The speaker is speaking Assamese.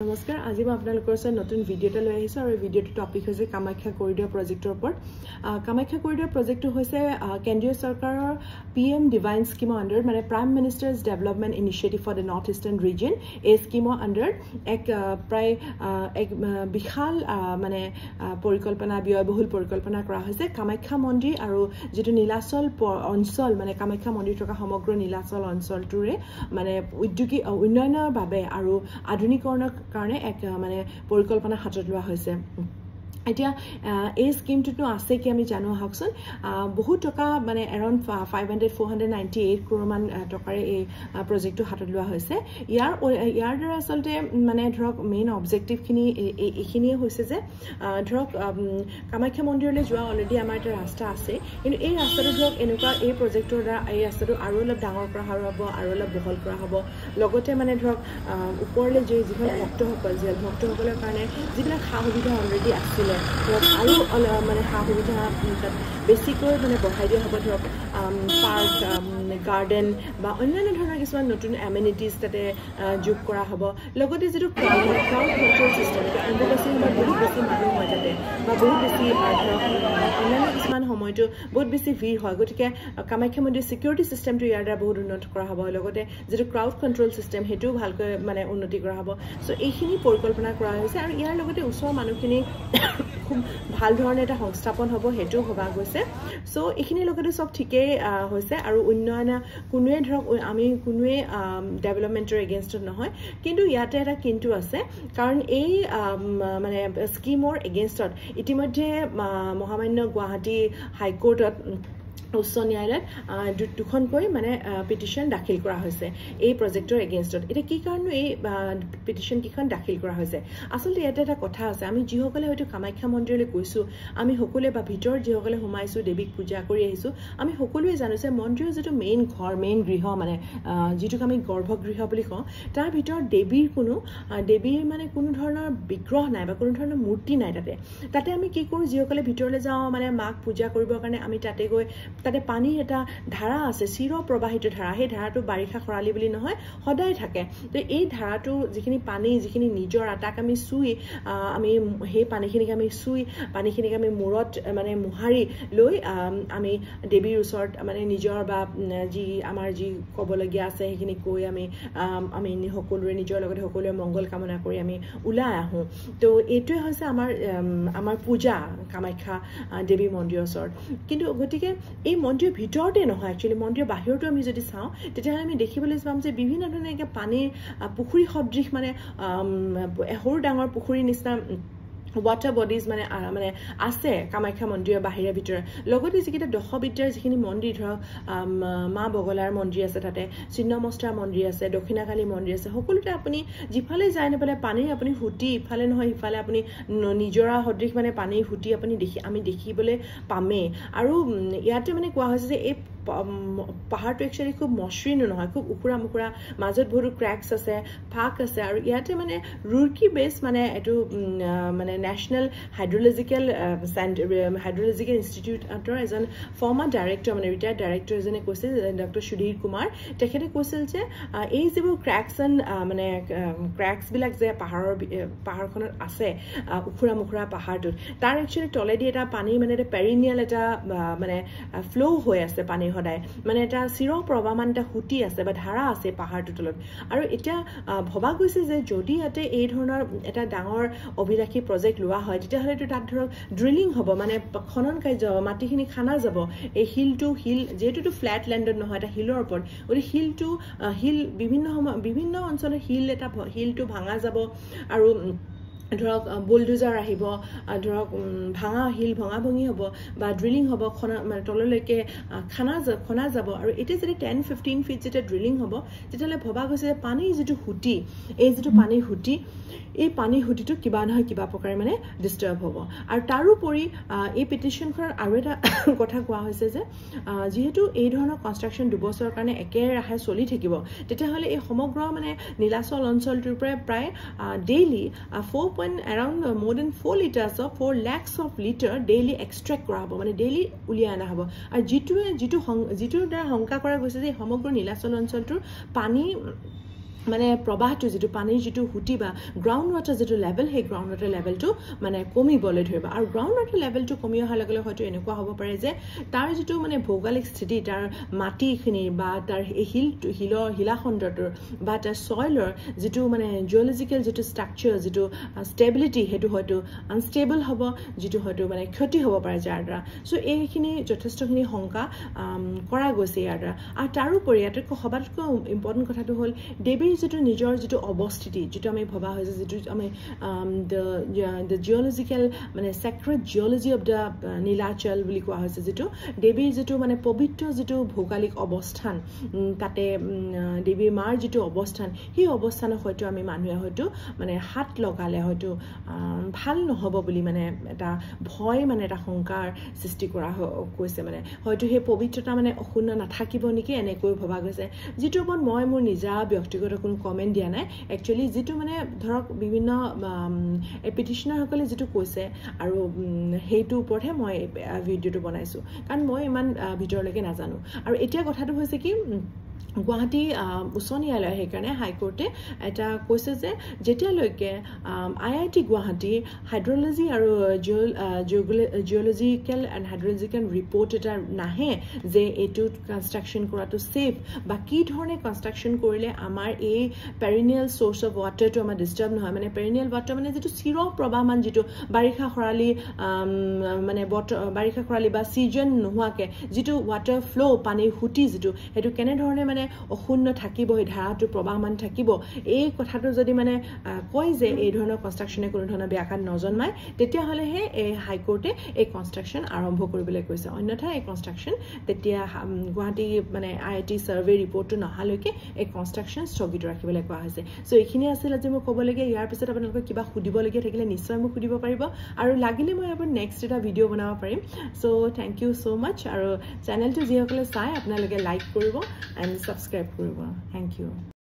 নমস্কাৰ আজি মই আপোনালোকৰ ওচৰত নতুন ভিডিঅ'টা লৈ আহিছো আৰু ভিডিঅ'টো টপিক হৈছে কামাখ্যা কৰিডৰ প্ৰজেক্টৰ ওপৰত কামাখ্যা কৰিডৰ প্ৰজেক্টটো হৈছে কেন্দ্ৰীয় চৰকাৰৰ PM ডিভাইন স্কিমৰ আন্ডাৰ মানে prime minister's development initiative for the north eastern region এই স্কিমৰ আন্ডাৰ এক প্ৰায় এক বিশাল মানে পৰিকল্পনা ব্যয়বহুল পৰিকল্পনা কৰা হৈছে কামাখ্যা মন্দিৰ আৰু যেটো নীলাচল অঞ্চল মানে কামাখ্যা মন্দিৰ থকা সমগ্ৰ নীলাচল অঞ্চলটোৰে মানে উদ্যোগী উন্নয়নৰ বাবে আৰু আধুনিকৰণৰ কাৰণে এক মানে পৰিকল্পনা হাতত লোৱা হৈছে এতিয়া এই স্কিমটো আছে কি আমি জানো হাকসন বহু টকা মানে এৰাউণ্ড 498 ক্ৰোৰ মান টকাৰে এই প্ৰজেক্টটো হাতত লোৱা হৈছে ইয়াৰ দ্বাৰা আসলতে মানে ধৰক মেইন অবজেক্টিভ খিনি এইখিনিয়ে হৈছে যে ধৰক কামাখ্যা মন্দিৰলৈ যোৱা অলৰেডি আমাৰ এটা ৰাস্তা আছে কিন্তু এই ৰাস্তাটো ধৰক এনেকুৱা এই প্ৰজেক্টৰ দ্বাৰা এই ৰাস্তাটো আৰু অলপ ডাঙৰ কৰা হ'ব আৰু অলপ বহল কৰা হ'ব লগতে মানে ধৰক ওপৰলৈ যে যিখন ভক্তসকলৰ কাৰণে যিবিলাক সা-সুবিধা অলৰেডি আছিল আৰু মানে সা-সুবিধা বেছিকৈ মানে বঢ়াই দিয়া হ'ব ধৰক পাৰ্ক গাৰ্ডেন বা অন্যান্য ধৰণৰ কিছুমান নতুন এমিনিটিজ তাতে যোগ কৰা হ'ব লগতে যেটো ক্ৰাউড কন্ট্ৰল সিস্টেম অম্বুবাচী বা বহুত বেছি মানুহ হয় তাতে বা বহুত বেছি ধৰক অন্যান্য কিছুমান সময়তো বহুত বেছি ভিৰ হয় গতিকে কামাখ্যা মন্দিৰ সিকিউৰিটি সিস্টেমটো ইয়াৰ দ্বাৰা বহুত উন্নত কৰা হ'ব লগতে যেটো ক্ৰাউড কন্ট্ৰল সিস্টেম হেতু ভালকৈ মানে উন্নতি কৰা হ'ব সো এইখিনি পৰিকল্পনা কৰা হৈছে আৰু ইয়াৰ লগতে ওচৰৰ মানুহখিনি খুব ভাল ধৰণে এটা সংস্থাপন হ'ব হেতু হবা গৈছে সো এইখিনি লগতে সব ঠিকই হৈছে আৰু উন্নয়ন কোনোৱে ধৰক আমি কোনোৱে ডেভেলপমেন্টৰ এগেইনষ্টত নহয় কিন্তু ইয়াতে এটা কিন্তু আছে কাৰণ এই মানে স্কিমৰ এগেইনষ্টত ইতিমধ্যে মহামান্য গুৱাহাটী হাইকোৰ্টত উচ্চ ন্যায়ালয়ত দুখনকৈ মানে পিটিশন দাখিল কৰা হৈছে এই প্ৰজেক্টৰ এগেইনষ্টত এটা কি কাৰণে এই পিটিশন কিখন দাখিল কৰা হৈছে আসলে এটা এটা কথা আছে আমি যিসকলে হয়তো কামাখ্যা মন্দিৰলৈ গৈছো আমি সকলোৱে বা ভিতৰত যিসকলে সোমাইছো দেৱীক পূজা কৰি আহিছো আমি সকলোৱে জানো যে মন্দিৰৰ যেটো মেইন ঘৰ মেইন গৃহ মানে যেটোক আমি গৰ্ভগৃহ বুলি কওঁ তাৰ ভিতৰত দেৱীৰ মানে কোনো ধৰণৰ বিগ্ৰহ নাই বা কোনো ধৰণৰ মূৰ্তি নাই তাতে আমি কি কৰো যিসকলে ভিতৰলৈ যাওঁ মানে মাক পূজা কৰিবৰ কাৰণে আমি তাতে গৈ তাতে পানী এটা ধাৰা আছে চিৰ প্ৰবাহিত ধাৰা সেই ধাৰাটো বাৰিষা খৰালি বুলি নহয় সদায় থাকে তো এই ধাৰাটো যিখিনি পানী যিখিনি নিজৰ আটাক আমি সুই আমি সেই পানীখিনিক আমি সুই পানীখিনিক আমি মূৰত মানে মুহাৰি লৈ আমি দেৱীৰ ওচৰত মানে নিজৰ বা যি আমাৰ যি কবলগীয়া আছে সেইখিনি কৈ আমি সকলোৰে নিজৰ লগতে সকলোৰে মংগল কামনা কৰি আমি ওলাই আহো তো এইটোৱে হৈছে আমাৰ পূজা কামাখ্যা দেৱী মন্দিৰৰ ওচৰত কিন্তু গতিকে এই মন্দিৰৰ ভিতৰতে নহয় একচুয়ালি মন্দিৰৰ বাহিৰতো আমি যদি চাওঁ তেতিয়াহ'লে আমি দেখিবলৈ পাম যে বিভিন্ন ধৰণৰ এক পানীৰ পুখুৰী সদৃশ মানে সৰু ডাঙৰ পুখুৰী নিচিনা water bodies মানে আছে কামাখ্যা মন্দিৰৰ বাহিৰে ভিতৰত লগতে যিকিটা দশবিদ্যাৰ যিখিনি মন্দিৰ ধৰক মা বগলাৰ মন্দিৰ আছে তাতে চিন্নমস্তা মন্দিৰ আছে দক্ষিণাকালী মন্দিৰ আছে সকলোতে আপুনি যিফালে যায় নেপালে পানীৰ আপুনি হুটি ইফালে নহয় ইফালে আপুনি নিজৰা সদৃশ মানে পানীৰ হুটি আপুনি আমি দেখিবলৈ পামে আৰু ইয়াতে মানে কোৱা হৈছে যে এই পাহাৰটো একচুয়ালি খুব মসৃণ নহয় খুব উকুৰা মুকুৰা মাজত বহুত ক্ৰ্যাকস আছে ফাক আছে আৰু ইয়াতে মানে ৰুৰকি বেস মানে এটো মানে ন্যাশনাল হাইড্ৰলজিক্যাল ইনষ্টিটিউটৰ এজন ফৰ্মাৰ ডাইৰেক্টৰ মানে ৰিটায়াৰ্ড ডাইৰেক্টৰ এজনে কৈছিল ডক্টৰ সুধীৰ কুমাৰ তেখেতে কৈছিল যে এই যিবোৰ ক্ৰ্যাকস মানে ক্ৰ্যাকস বিলাক যে পাহাৰখনত আছে উকুৰা মুকুৰা পাহাৰটোত তাৰ একচুয়ালি তলেদি এটা পানী মানে এটা পেৰিনিয়াল এটা মানে ফ্লো হৈ আছে পানী সদায় মানে এটা চিৰ প্ৰবাহমান এটা হুটি আছে বা ধাৰা আছে পাহাৰটোৰ তলত আৰু এতিয়া ভবা গৈছে যে যদি ইয়াতে এই ধৰণৰ এটা ডাঙৰ অভিলাষী প্ৰজেক্ট লোৱা হয় তেতিয়াহ'লে তাত ধৰক ড্ৰিলিং হ'ব মানে খনন কাৰ্য মাটিখিনি খানা যাব এই হিল যেহেতু ফ্ল্যাট ল্যান্ডত নহয় এটা হিলৰ ওপৰত ওই হিল বিভিন্ন অঞ্চলৰ হিলটো ভাঙা যাব আৰু ধৰক বুলডোজাৰ আহিব ধৰক ভঙা ভঙি হ'ব বা ড্ৰিলিং হ'ব মানে তললৈকে খনা যাব আৰু এটা যদি 10-15 ফিট যেটা ড্ৰিলিং হ'ব তেতিয়ালে ভবা গৈছে যে পানীৰ যেটো হুটি এই যেটো পানীৰ হুটি এই পানীৰ হুটিটো কিবা নহয় কিবা প্ৰকাৰে মানে ডিস্টাৰ্ব হ'ব আৰু তাৰোপৰি এই পিটিশনখনৰ আৰু এটা কথা কোৱা হৈছে যে যেহেতু এই ধৰণৰ কনষ্ট্ৰাকচন 2 বছৰৰ কাৰণে একেৰাহে চলি থাকিব তেতিয়াহ'লে এই সমগ্ৰ মানে নীলাচল অঞ্চলটোৰ প্ৰায় daily around more than 4 liters of 4 lakhs of liter daily extract কৰা হ'ব মানে ডেইলি উলিয়াই আনা হ'ব আৰু যিটো দ্বাৰা শংকা কৰা গৈছে যে সমগ্ৰ নীলাচল অঞ্চলটোৰ পানী মানে প্ৰবাহটো যেটো পানীৰ যেটো হুটি বা গ্ৰাউণ্ড ৱাটাৰ যেটো লেভেল সেই গ্ৰাউণ্ড ৱাটাৰ লেভেলটো মানে কমিবলৈ ধৰিব আৰু গ্ৰাউণ্ড ৱাটাৰ লেভেলটো কমি অহাৰ লগে লগে হয়তো এনেকুৱা হ'ব পাৰে যে তাৰ যেটো মানে ভৌগোলিক স্থিতি তাৰ মাটিখিনি বা তাৰ শিলাখণ্ডটোৰ বা তাৰ সয়লৰ যেটো মানে জিঅলজিক্যাল যেটো ষ্ট্ৰাকচাৰ যেটো ষ্টেবিলিটি হেতু হয়তো আনষ্টেবল হ'ব যেটো হয়তো মানে ক্ষতি হ'ব পাৰে যাৰ দ্বাৰা সো এইখিনি যথেষ্টখিনি শংকা কৰা গৈছে ইয়াৰ দ্বাৰা আৰু তাৰোপৰি আটাইতকৈ সবাতোকৈ ইম্পৰ্টেণ্ট কথাটো হ'ল দেৱীৰ যেটো নিজৰ যেটো অৱস্থিতি যেটো আমি ভবা হৈছে যেটো আমি the geological মানে sacred geology of the Nilachal বুলি কোৱা হৈছে যেটো দেৱীৰ যেটো মানে পবিত্ৰ যেটো ভৌগোলিক অৱস্থান তাতে দেৱীৰ মাৰ যেটো অৱস্থান সেই অৱস্থানত হয়তো আমি মানুহে হয়তো মানে হাত লগালে হয়তো ভাল নহব বুলি মানে এটা ভয় মানে এটা শংকাৰ সৃষ্টি কৰা কৈছে মানে হয়তো সেই পবিত্ৰতা মানে অক্ষুণ্ণ নাথাকিব নেকি এনেকৈ ভবা গৈছে যেটো ওপৰত মই মোৰ নিজা ব্যক্তিগত কোনো কমেন্ট দিয়া নাই একচুয়ালি যেটো মানে ধৰক বিভিন্ন পিটিশনাৰ সকলে যেটো কৈছে আৰু হেইটো ওপৰতহে মই ভিডিওটো বনাইছো কাৰণ মই ইমান ভিতৰলৈকে নাজানো আৰু এতিয়া কথাটো হৈছে কি গুৱাহাটী উচ্চ ন্যায়ালয় সেইকাৰণে হাইকোৰ্টে এটা কৈছে যে যেতিয়ালৈকে IIT গুৱাহাটী হাইড্ৰলজি আৰু জিঅলজিক্যাল এণ্ড হাইড্ৰলজিক্যাল ৰিপৰ্ট এটা নাহে যে এইটো কনষ্ট্ৰাকচন কৰাটো সেফ বা কি ধৰণে কনষ্ট্ৰাকচন কৰিলে আমাৰ এই পেৰিনিয়েল সোৰ্স অফ ওয়াটাৰটো আমাৰ ডিস্টাৰ্ব নহয় মানে পেৰিনিয়েল ওয়াটাৰ মানে যেটো চিৰ প্ৰবাহমান যেটো বাৰিষা খৰালি মানে বাৰিষা খৰালি বা সিজন নোহোৱাকে যেটো ওয়াটাৰ ফ্লো পানীৰ হুটি যেটো হেতু কেনে ধৰণে মানে অক্ষুণ্ণ থাকিব এই ধাৰাটো প্ৰবাহমান থাকিব এই কথাটো যদি মানে কয় যে এই ধৰণৰ কনষ্ট্ৰাকচনে কোনো ধৰণৰ ব্যাঘাত নজন্মায় তেতিয়া হলে হে এই হাইকোৰ্টে এই কনষ্ট্ৰাকচন আৰম্ভ কৰিবলৈ কৈছে অন্যথা এই কনষ্ট্ৰাকচন তেতিয়া গুৱাহাটী মানে IIT সাৰ্ভে ৰিপৰ্টটো নহালৈকে এই কনষ্ট্ৰাকচন স্থগিত ৰাখিবলৈ কোৱা হৈছে সো এইখিনি আছিল আজি মই ক'বলগীয়া ইয়াৰ পিছত আপোনালোকে কিবা সুধিবলগীয়া থাকিলে নিশ্চয় মোক সুধিব পাৰিব আৰু লাগিলে মই আপোনাৰ নেক্সট এটা ভিডিও বনাব পাৰিম সো থ্যাংক ইউ সো মাচ আৰু চেনেলটো যিসকলে চাই আপোনালোকে লাইক কৰিব এণ্ড সাবস্ক্ৰাইব কৰিব থ্যাংক ইউ